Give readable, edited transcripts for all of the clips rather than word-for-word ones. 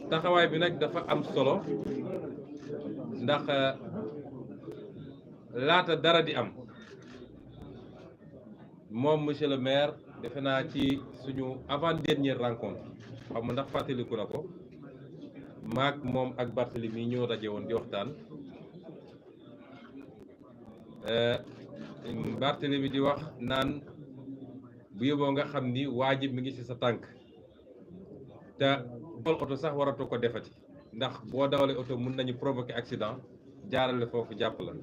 taxawaay bi nag dafa am solo ndax laata dara di am moom monsieur le maire defe naa ci suñu avant dernière rencontre xam nga ndax fàttaliku na ko maak moom ak Barthélemy ñoo daje woon di waxtaan Barthélemy di wax naan bu yóbboo nga xam ni waajib mi ngi ci sa tànk te dawal oto sax waratoo ko defati ndax boo dawalee oto mun nañu provoquer accident jaarale foofu jàpp la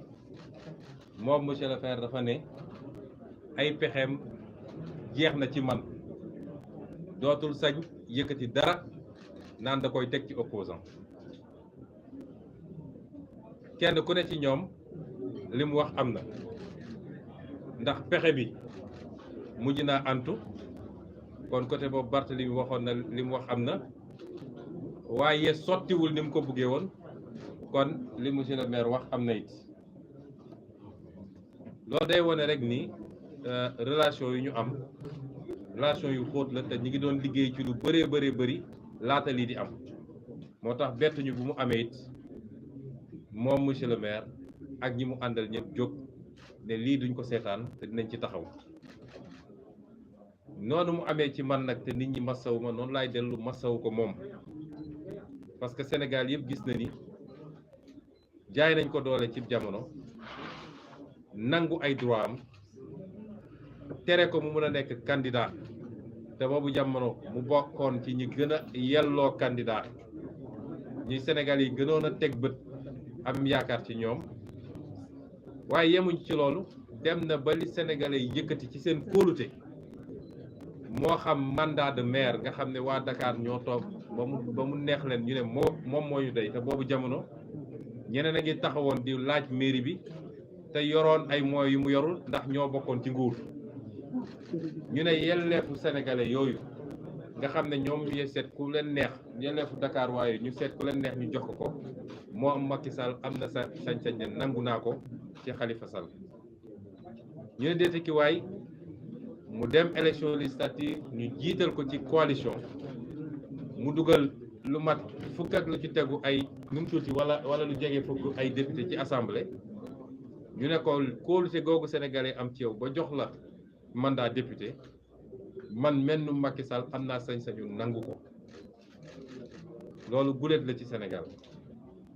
moom monsieur le maire dafa ne ay pexeem jeex na ci man dootul sañ yëkkati dara naan da koy teg ci opposant kenn ku ne ci ñoom li mu wax am na ndax pexe bi mujj naa antu kon côté boobu Barthélemy waxoon na li mu wax am na waaye sottiwul ni mu ko buggee woon kon li monsieur le maire wax am na it loolu day wone rek ni relation yu ñu am relation yu xóot la te ñi ngi doon liggéey ci lu bëree bëri laata lii di am moo tax bettuñu bu mu amee it moom monsieur le maire ak ñi mu àndal ñëpp jóg ne lii duñ ko seetaan te dinañ ci taxaw noonu mu amee ci man nag te nit ñi masawu ma noonu laay dellu masawu ko moom parce que Sénégal yëpp gis na ni jaay nañ ko doole ci jamono nangu ay droit am tere ko mu mën a nekk candidat te boobu jamono mu bokkoon ci ñi gën a yelloo candidat ñi Sénégal yi gënoon a teg bët am yaakaar ci ñoom waaye yemuñ ci loolu dem na ba li Sénégalais yi yëkkati ci seen kóolute moo xam mandat de maire nga xam ne waa Dakar ñoo toog ba mu neex leen ñu ne moom moo ñu dey te boobu jamono ñeneen a ngi taxawoon di laaj mairie bi te yoroon ay moyens yu mu yorul ndax ñoo bokkoon ci nguur ñu ne yelleefu sénégalais yooyu nga xam ne ñoom ñu seet ku leen neex yelleefu Dakar waaye ñu seet ku leen neex ñu jox ko moo am Macky Sall am na sa sañ-sañ ne nangu naa ko ci Khalifa Sall ñu ne déete ki waay mu dem élection législative ñu jiital ko ci coalition mu dugal lu mat fukk ak lu ci tegu ay nu mu tuuti wala lu jege fukk ay député ci assemblée ñu ne ko kóolute googu sénégalais am ci yow ba jox la mandat député man menn Macky Sall am naa sañ-sañu nangu ko loolu guléet la ci Sénégal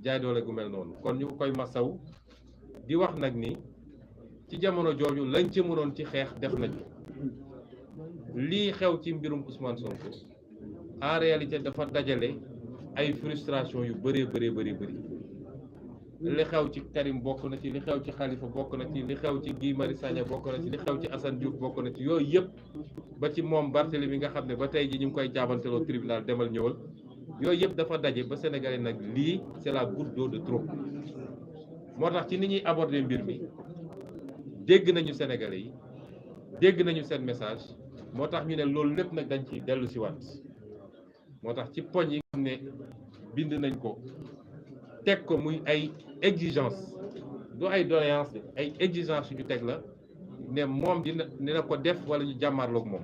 jaay doole gu mel noonu kon ñu ko koy masaw di wax nag ni ci jamono jooju lañ ci mënoon ci xeex def nañu lii xew ci mbirum Ousmane Sonko en réalité dafa dajale ay frustration yu bëree bëri li xew ci Karim bokk na ci li xew ci Khalifa bokk na ci li xew ci Guy Marius Sagna bokk na ci li xew ci Assane Diouf bokk na ci yooyu yëpp ba ci moom Barthélemy nga xam ne ba tey ji ñu ngi koy jaabanteloo tribunal demal ñëwal yooyu yëpp dafa daje ba Sénégalais nag lii c'est la goutte d'eau de trop moo tax ci ni ñuy aborder mbir mi dégg nañu Sénégalais yi dégg nañu seen message moo tax ñu ne loolu lépp nag dañ ci dellu si waat moo tax ci poñ yi nga xam ne bind nañ ko teg ko muy ay exigence du ay doléance de ay exigence yu ñu teg la ne moom dina ko def wala ñu jàmmarloog moom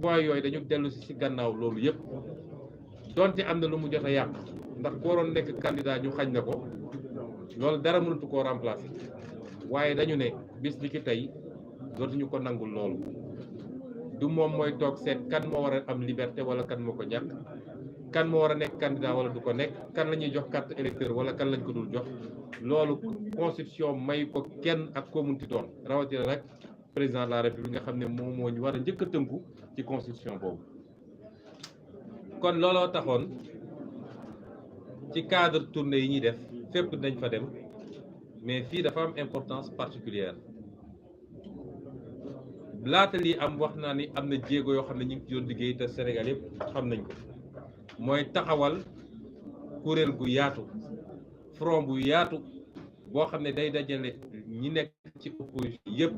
point yooyu dañu dellu si gannaaw loolu yëpp donte am na lu mu jot a yàq ndax ko waroon nekk candidat ñu xañ na ko loolu dara mënatu koo remplacer waaye dañu ne bis ni ki tey dootuñu ko nangul loolu du moom mooy toog seet kan moo war a am liberté wala kan moo ko ñàkk kan moo war a nekk candidat wala du ko nekk kan la ñuy jox carte électeur wala kan lañ ko dul jox loolu constitution may ko kenn ak koo munti doon rawatina nag président de la république nga xam ne moom moo ñu war a njëkk a tënku ci constitution boobu. kon looloo taxoon ci cadre tournée yi ñuy def fépp dañ fa dem mais fii dafa am importance particulière laata lii am wax naa ni am na jéego yoo xam ne ñu ngi ci doon liggéey te Sénégal yëpp xam nañ ko. mooy taxawal kuréel gu yaatu front bu yaatu boo xam ne day dajale ñi nekk ci opposition yépp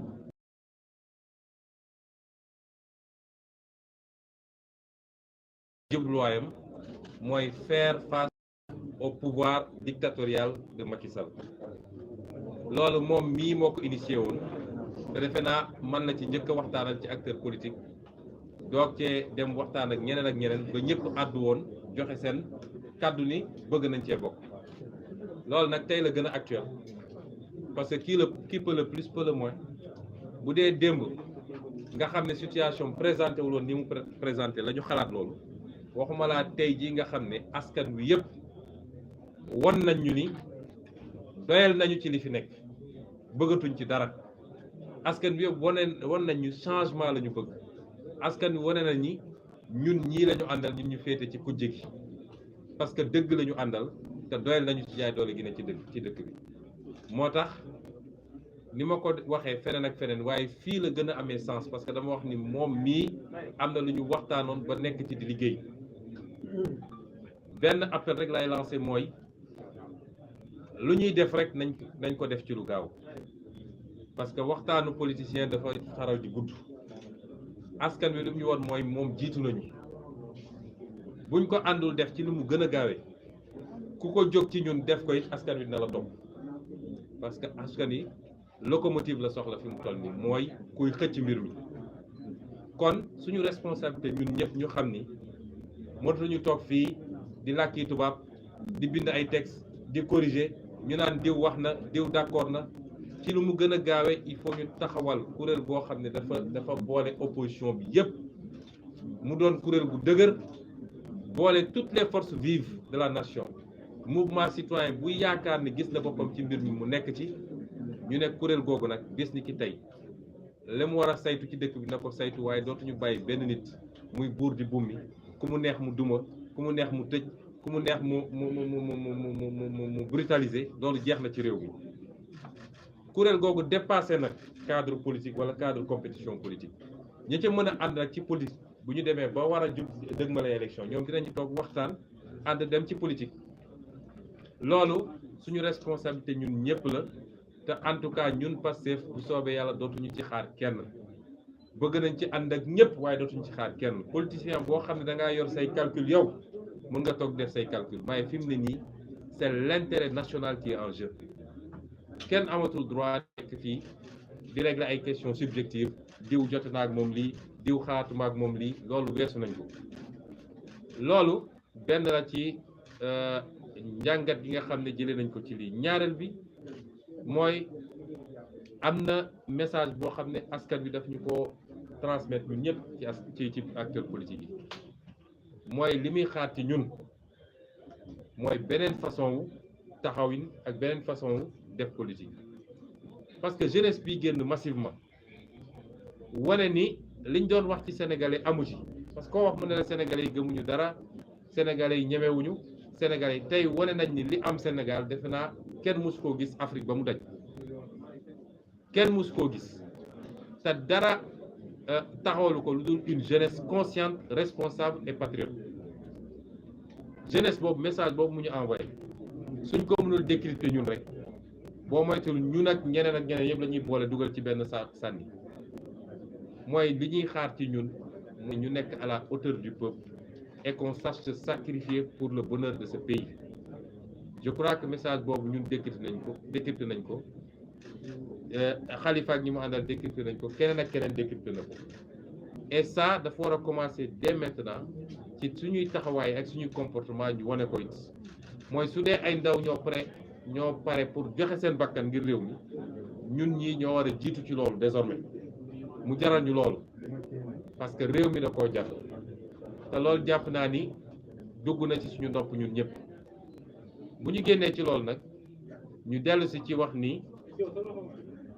jubluwaayam mooy faire face au pouvoir dictatorial de Macky Sall loolu moom mii moo ko initié woon te defe naa man la ci njëkk a waxtaanal ci acteur politique doog cee dem waxtaan ak ñeneen ba ñëpp àddu woon joxe seen kàddu ni bëgg nañ cee bokk loolu nag tey la gën a actuel parce que qui peut le plus peut le moins bu dee démb nga xam ne situation présenté wuloon ni mu présenté la ñu xalaat loolu waxuma laa tey jii nga xam ne askan wi yëpp won nañ ñu ni doyal nañu ci li fi nekk bëggatuñ ci dara askan wi yëpp won nañ ñu changement la ñu bëgg askan wi wane nañ ni ñun ñii la ñu àndal ñun ñu féete ci kujje gi parce que dëgg la ñu àndal te doyal nañu ci jaay doole gi ne ci dëkk bi moo tax ni ma ko waxee feneen ak feneen waaye fii la gën a amee sens parce que dama wax ni moom mii am na lu ñu waxtaanoon ba nekk ci di liggéey benn appel rek lay lancé mooy lu ñuy def rek nañ ko def ci lu gaaw parce que waxtaanu politicien dafa xaral di gudd askan wi lu ñu woon mooy moom jiitu nañu buñ ko àndul def ci lu mu gën a gaawee ku ko jóg ci ñun def ko it askan wi dina la topp parce que askan yi locomotive la soxla fi mu toll nii mooy kuy xëcc mbir mi kon suñu responsabilité ñun ñëpp ñu xam ni mënatuñu toog fii di làkki tubaab di bind ay texte di corriger ñu naan diw wax na diw d'accord na ci lu mu gën a gaawee il faut ñu taxawal kuréel boo xam ne dafa boole opposition bi yëpp mu doon kuréel gu dëgër boole toutes les forces vives de la nation mouvement citoyen bu yaakaar ni gis na boppam ci mbir mi mu nekk ci ñu ne kuréel googu nag bis ni ki tey li mu war a saytu ci dëkk bi na ko saytu waaye dootuñu bàyyi benn nit muy buur di bummi ku mu neex mu duma ku mu neex mu tëj ku mu neex mu brutaliser loolu jeex na ci réew mi kuréel googu dépassé nag cadre politique wala cadre compétition politique ñi ca mën a ànd nag ci politique bu ñu demee ba war a jub dëgmale élection ñoom dinañu toog waxtaan ànd dem ci politique loolu suñu responsabilité ñun ñëpp la te en tout cas ñun Pastef bu soobee yàlla dootuñu ci xaar kenn bëgg nañ ci ànd ak ñëpp waaye dootuñu ci xaar kenn politicien boo xam ne da ngaa yor say calcul yow mën nga toog def say calcul waaye fi mu ne nii c'est l'intérêt national qui est en jeu kenn amatul droit nekk fii di régler ay questions subjectives diw jote na ak moom lii diw xaatuma ak moom lii loolu weesu nañ ko loolu benn la ci njàngat gi nga xam ne jëlee nañ ko ci lii ñaareel bi mooy am na message boo xam ne askan bi daf ñu ko transmettre ñun ñëpp ci acteurs politiques yi mooy li muy xaar ci ñun mooy beneen façon wu taxawin ak beneen façon wu def politique parce que jeunesse bi génn massivement wane ni liñ doon wax ci sénégalais amu ci parce que koo wax mu ne la sénégalais yi gëmuñu dara sénégalais yi ñemewuñu sénégalais yi tey wane nañ ni li am Sénégal defe naa kenn mus koo gis Afrique ba mu daj kenn mus koo gis te dara taxawalu ko lu dul une jeunesse consciente responsable et patriote jeunesse boobu message boobu mu ñu envoyé suñ ko mënul décrypter ñun rek boo moytul ñun ak ñeneen yëpp la ñuy boole dugal ci benn sànni mooy li ñuy xaar ci ñun mu ñu nekk à la hauteur du peuple et qu'on sache se sacrifier pour le bonheur de ce pays je crois que message boobu ñun décrypter nañ ko Khalifa ak ñi mu àndal décrypter nañ ko keneen ak keneen décrypter na ko et ça dafa war a commencer dès maintenant ci suñuy taxawaay ak suñuy comportement ñu wane ko it mooy su dee ay ndaw ñoo pare pour joxe seen bakkan ngir réew mi ñun ñii ñoo war a jiitu ci loolu désormais mu jaral ñu loolu parce que réew mi da koo jar te loolu jàpp naa ni dugg na ci suñu ndopp ñun ñëpp bu ñu génnee ci loolu nag ñu dellu si ci wax ni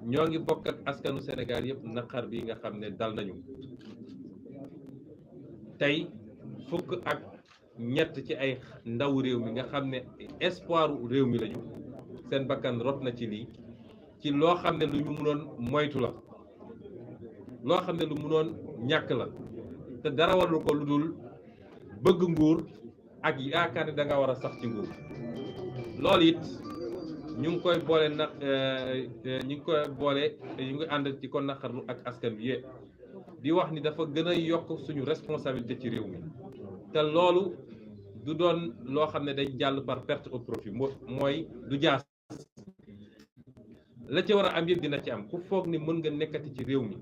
ñoo ngi bokk ak askanu Sénégal yëpp naqar bi nga xam ne dal nañu tey fukk ak ñett ci ay ndaw réew mi nga xam ne espoiru réew mi lañu seen bakkan rot na ci lii ci loo xam ne lu ñu mënoon moytu la loo xam ne lu mënoon ñàkk la te dara warul ko lu dul bëgg nguur ak yaakaar ne da nga war a sax ci nguur loolu it ñu ngi koy boole ñu ngi ànd ci ko naqarlu ak askan bi yëpp di wax ni dafa gën a yokk suñu responsabilité ci réew mi te loolu du doon loo xam ne day jàll par perte au profit mooy du jaas la ci war a am yëpp dina ci am ku foog ni mën nga nekkati ci réew mi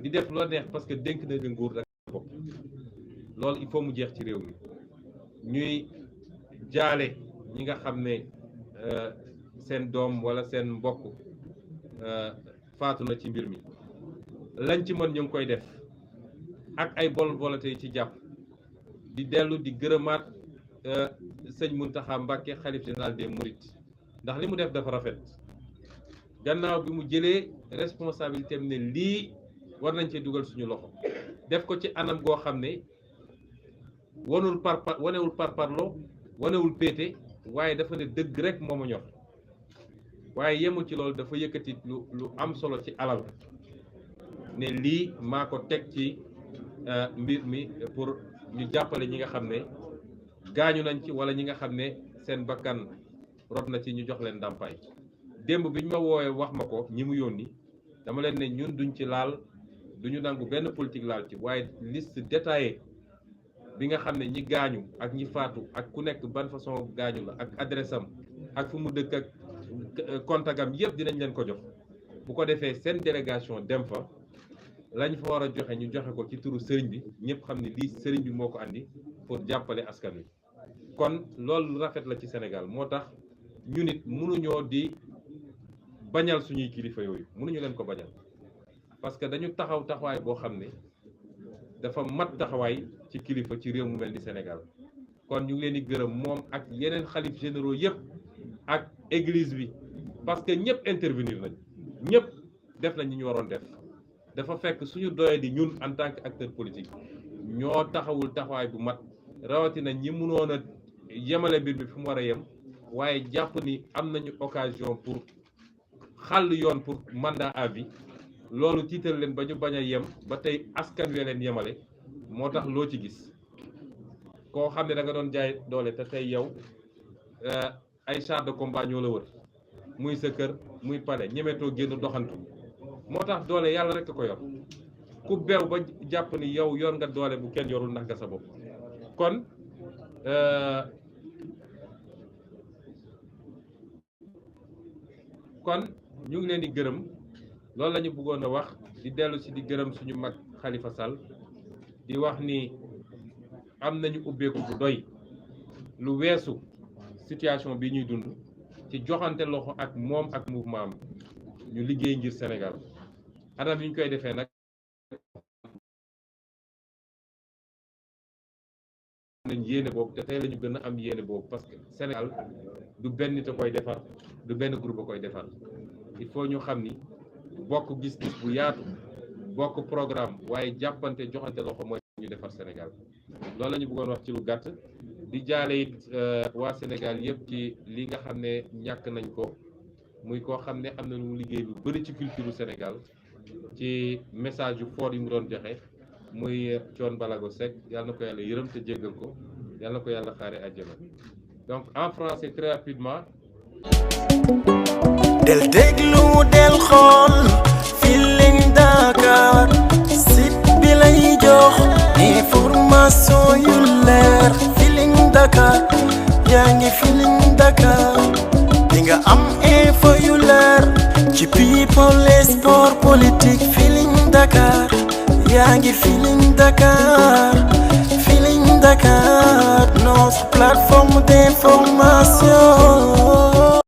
di def loo neex parce que dénk na nguur rek bopp loolu il faut mu jeex ci réew mi ñuy jaale ñi nga xam ne seen doom wala seen mbokk faatu na ci mbir mi lañ ci mën ñu ngi koy def ak ay bonne volonté yi ci jàpp di dellu di gërëmaat sëñ Mountakha Mbacké xalif général des Mourides ndax li mu def dafa rafet gannaaw bi mu jëlee responsabilité am ne lii war nañ cee dugal suñu loxo def ko ci anam goo xam ne wanewul parparloo wanewul péete waaye dafa ne dëgg rek moo ma ñor waaye yemul ci loolu dafa yëkkati lu am solo ci alal ne lii maa ko teg ci mbir mi pour ñu jàppale ñi nga xam ne gaañu nañ ci wala ñi nga xam ne seen bakkan rot na ci ñu jox leen ndàmpaay démb bi ñu ma woowee wax ma ko ñi mu yónni dama leen ne ñun duñ ci laal duñu nangu benn politique laal ci waaye liste détaillée bi nga xam ne ñi gaañu ak ñi faatu ak ku nekk ban façon gaañu la ak adresse am ak fu mu dëkk ak contact am yëpp dinañ leen ko jox bu ko defee seen délégation dem fa lañ fa war a joxe ñu joxe ko ci turu sëriñ bi ñëpp xam ne lii sëriñ bi moo ko andi pour jàppale askan wi kon loolu rafet la ci Sénégal moo tax ñu nit mënuñoo di bañal suñuy kilifa yooyu mënuñu leen ko bañal parce que dañu taxawaay boo xam ne dafa mat taxawaay ci kilifa ci réew mu mel ni Sénégal kon ñu ngi leen di gërëm moom ak yeneen xalif généraux yëpp ak église bi parce que ñëpp intervenir nañ ñëpp def nañ ñi ñu waroon def dafa fekk suñu doye di ñun en tant que acteur politique ñoo taxawul taxawaay bu mat rawatina ñi mënoon a yemale mbir mi fu mu war a yem waaye jàpp ni am nañu occasion pour xàll yoon pour mandat à vie loolu tiital leen ba ñu bañ a yem ba tey askan wi leen yemale moo tax loo ci gis koo xam ne da nga doon jaay doole te tey yow ay char de combat ñoo la wër muy sa kër muy pale ñemetoo génn doxantu moo tax doole yàlla rek a ko yor ku beew ba jàpp ni yow yor nga doole bu kenn yorul ndax nga sa bopp kon ñu ngi leen di gërëm loolu la ñu bëggoon a wax di dellu si di gërëm suñu mag Khalifa Sall di wax ni am nañu ubbeeku bu doy lu weesu situation bi ñuy dund ci joxante loxo ak moom ak mouvement am ñu liggéey ngir Sénégal anam yi ñu koy defee nag nañ yéene boobu te tey la ñu gën a am yéene boobu parce que Sénégal du benn nit a koy defar du benn groupe a koy defar il faut ñu xam ni bokk gis-gis bu yaatu bokk programme waaye jàppante joxante loxo mooy ñu defar Sénégal loolu la ñu bëggoon wax ci lu gàtt di jaale it waa Sénégal yëpp ci li nga xam ne ñàkk nañ ko muy koo xam ne am na lu liggéey lu bëri ci culture Sénégal ci message yu fort yi mu doon joxe muy Thione Ballago Seck yàlla na ko yàlla yërëm te jéggal ko yàlla na ko yàlla xaare àjjana donc en français très rapidement. del déglu del xool Feeling Dakar site bi lay jox information yu leer Feeling Dakar yaa ngi Feeling Dakar di nga am info yu leer ci people et sport politique Feeling Dakar yaa ngi Feeling Dakar Feeling Dakar notre plateforme d'information